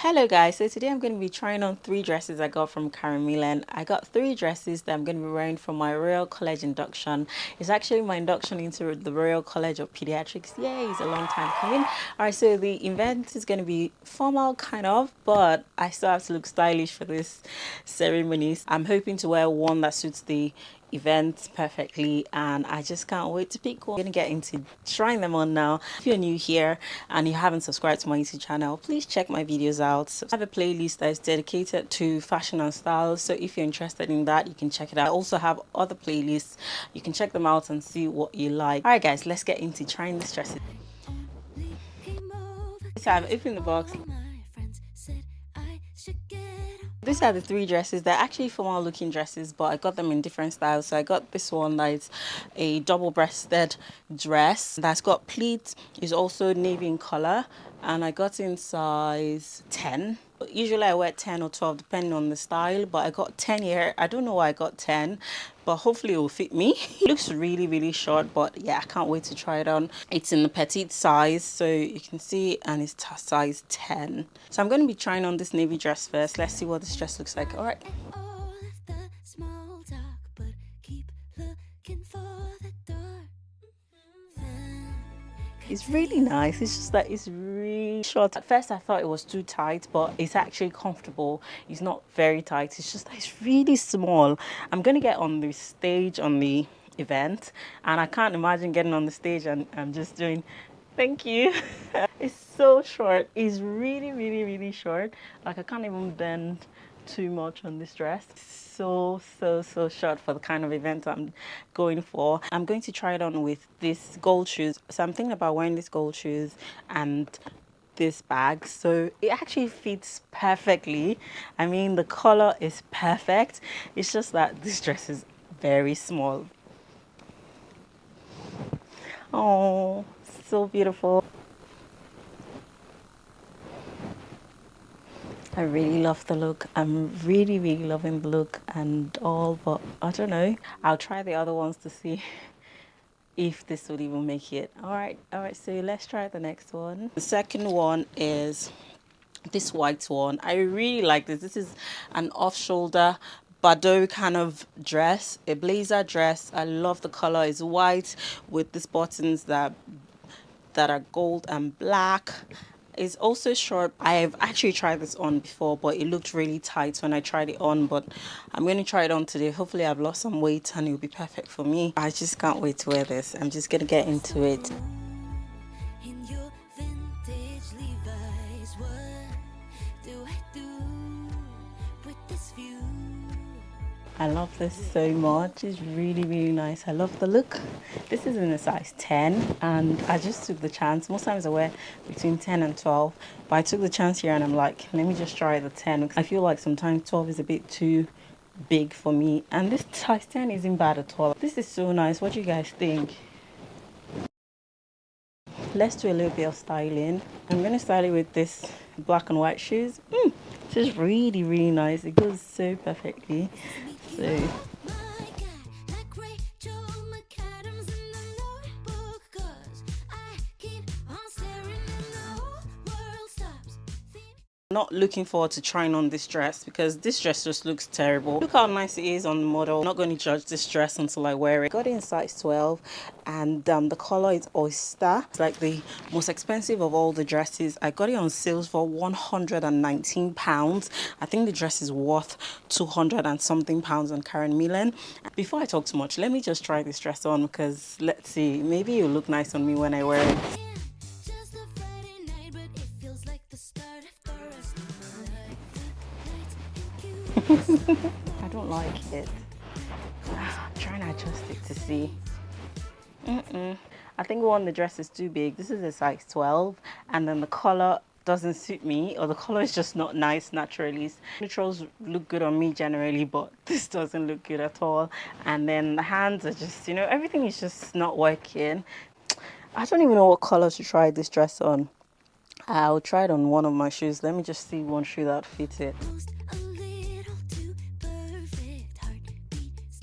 Hello guys, so today I'm going to be trying on three dresses I got from Millen. I got three dresses that I'm going to be wearing for my Royal College induction. It's actually my induction into the Royal College of Pediatrics. Yay, it's a long time coming. Alright, so the event is going to be formal kind of, but I still have to look stylish for this ceremony. I'm hoping to wear one that suits the events perfectly, and I just can't wait to pick one. I'm gonna get into trying them on now. If you're new here and you haven't subscribed to my YouTube channel, please check my videos out. So I have a playlist that is dedicated to fashion and style, so if you're interested in that, you can check it out. I also have other playlists, you can check them out and see what you like. All right guys, let's get into trying this dress. So I've opened the box. These are the three dresses. They're actually formal looking dresses, but I got them in different styles. So I got this one that is a double-breasted dress that's got pleats. It's also navy in color, and I got in size 10. Usually I wear 10 or 12 depending on the style, but I got 10 here. I don't know why I got 10, but hopefully it will fit me. It looks really short, but yeah, I can't wait to try it on. It's in the petite size, so you can see, and it's size 10. So I'm going to be trying on this navy dress first. Let's see what this dress looks like. All right. It's really nice. It's just that it's really short. At first I thought it was too tight, but it's actually comfortable. It's not very tight. It's just that it's really small. I'm gonna get on the stage on the event, and I can't imagine getting on the stage and I'm just doing thank you. It's so short. It's really short. Like I can't even bend too much on this dress. So short for the kind of event I'm going for. I'm going to try it on with these gold shoes. So I'm thinking about wearing these gold shoes and this bag, so it actually fits perfectly. I mean, the color is perfect. It's just that this dress is very small. Oh, so beautiful. I really love the look. I'm really loving the look and all, but I don't know. I'll try the other ones to see if this would even make it. All right, so let's try the next one. The second one is this white one. I really like this. This is an off-shoulder Bordeaux kind of dress, a blazer dress. I love the color. It's white with these buttons that are gold and black. It's also short. I've actually tried this on before, but it looked really tight when I tried it on, but I'm going to try it on today. Hopefully I've lost some weight and it'll be perfect for me. I just can't wait to wear this. I'm just going to get into it. I love this so much. It's really nice. I love the look. This is in a size 10, and I just took the chance. Most times I wear between 10 and 12, but I took the chance here and I'm like, let me just try the 10. I feel like sometimes 12 is a bit too big for me, and this size 10 isn't bad at all. This is so nice. What do you guys think? Let's do a little bit of styling. I'm going to style it with this black and white shoes. This is really nice. It goes so perfectly. So not looking forward to trying on this dress because this dress just looks terrible. Look how nice it is on the model. I'm not going to judge this dress until I wear it. Got it in size 12, and the color is oyster. It's like the most expensive of all the dresses. I got it on sales for £119. I think the dress is worth 200 and something pounds on Millen. Before I talk too much, let me just try this dress on, because let's see, maybe it'll look nice on me when I wear it. I don't like it. I'm trying to adjust it to see. I think one, the dress is too big. This is a size 12, and then the color doesn't suit me, or the color is just not nice naturally. Neutrals look good on me generally, but this doesn't look good at all. And then the hands are just, everything is just not working. I don't even know what color to try this dress on. I'll try it on one of my shoes. Let me just see one shoe that fits it.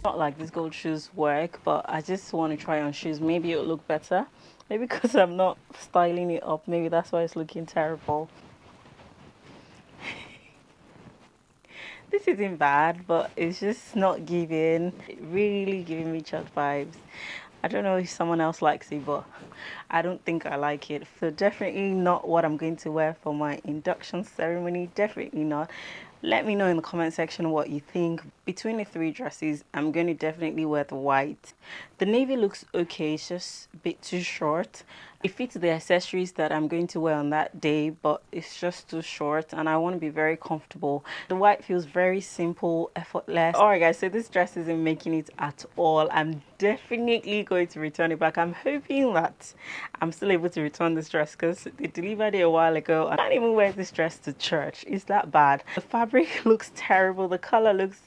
Not like these gold shoes work, but I just want to try on shoes. Maybe it'll look better. Maybe because I'm not styling it up, maybe that's why it's looking terrible. This isn't bad, but it's just not giving, really giving me church vibes. I don't know if someone else likes it, but I don't think I like it. So definitely not what I'm going to wear for my induction ceremony. Definitely not. Let me know in the comment section what you think. Between the three dresses, I'm going to definitely wear the white. The navy looks okay, it's just a bit too short. It fits the accessories that I'm going to wear on that day, but it's just too short and I want to be very comfortable. The white feels very simple, effortless. Alright guys, so this dress isn't making it at all. I'm definitely going to return it back. I'm hoping that I'm still able to return this dress because they delivered it a while ago. I can't even wear this dress to church. It's that bad. The fabric looks terrible. The color looks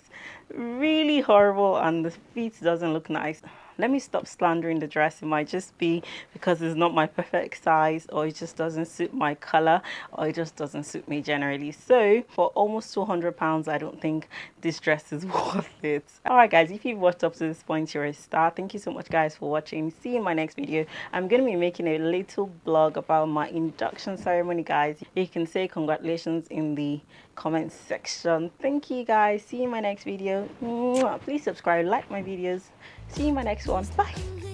really horrible and the fit doesn't look nice. Let me stop slandering the dress. It might just be because it's not my perfect size, or it just doesn't suit my color, or it just doesn't suit me generally. So for almost £200, I don't think this dress is worth it. Alright guys, if you've watched up to this point, you're a star. Thank you so much guys for watching. See you in my next video. I'm going to be making a little blog about my induction ceremony, guys. You can say congratulations in the comment section. Thank you guys. See you in my next video. Please subscribe, like my videos. See you in my next one. Bye.